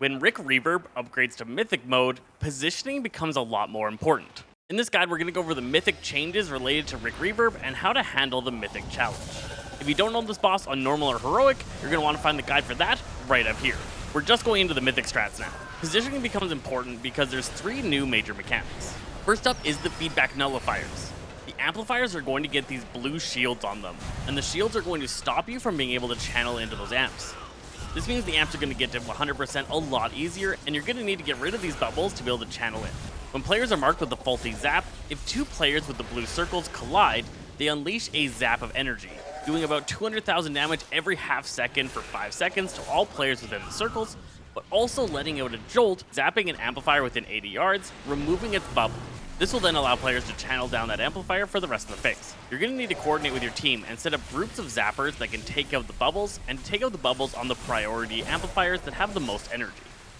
When Rik Reverb upgrades to Mythic mode, positioning becomes a lot more important. In this guide, we're going to go over the Mythic changes related to Rik Reverb and how to handle the Mythic challenge. If you don't know this boss on Normal or Heroic, you're going to want to find the guide for that right up here. We're just going into the Mythic strats now. Positioning becomes important because there's 3 new major mechanics. First up is the feedback nullifiers. The amplifiers are going to get these blue shields on them, and the shields are going to stop you from being able to channel into those amps. This means the amps are going to get to 100% a lot easier, and you're going to need to get rid of these bubbles to be able to channel in. When players are marked with a faulty zap, if 2 players with the blue circles collide, they unleash a zap of energy, doing about 200,000 damage every half second for 5 seconds to all players within the circles, but also letting out a jolt, zapping an amplifier within 80 yards, removing its bubble. This will then allow players to channel down that amplifier for the rest of the phase. You're going to need to coordinate with your team and set up groups of zappers that can take out the bubbles, and take out the bubbles on the priority amplifiers that have the most energy.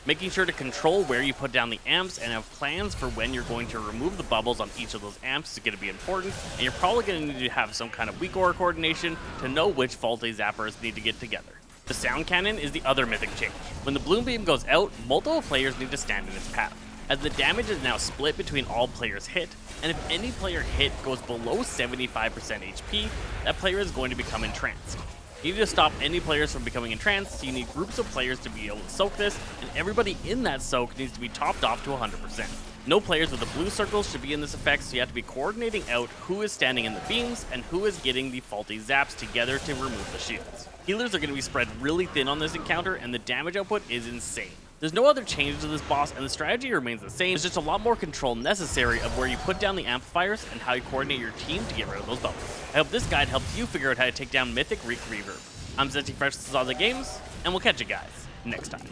Making sure to control where you put down the amps and have plans for when you're going to remove the bubbles on each of those amps is going to be important, and you're probably going to need to have some kind of weak aura coordination to know which faulty zappers need to get together. The sound cannon is the other mythic change. When the bloom beam goes out, multiple players need to stand in its path, as the damage is now split between all players hit, and if any player hit goes below 75% HP, that player is going to become entranced. You need to stop any players from becoming entranced, so you need groups of players to be able to soak this, and everybody in that soak needs to be topped off to 100%. No players with the blue circles should be in this effect, so you have to be coordinating out who is standing in the beams and who is getting the faulty zaps together to remove the shields. Healers are going to be spread really thin on this encounter, and the damage output is insane. There's no other changes to this boss, and the strategy remains the same. There's just a lot more control necessary of where you put down the amplifiers and how you coordinate your team to get rid of those bubbles. I hope this guide helps you figure out how to take down Mythic Rik Reverb. I'm Zenty Fresh Sazaze Games, and we'll catch you guys next time.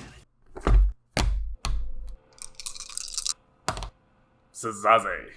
Sazaze.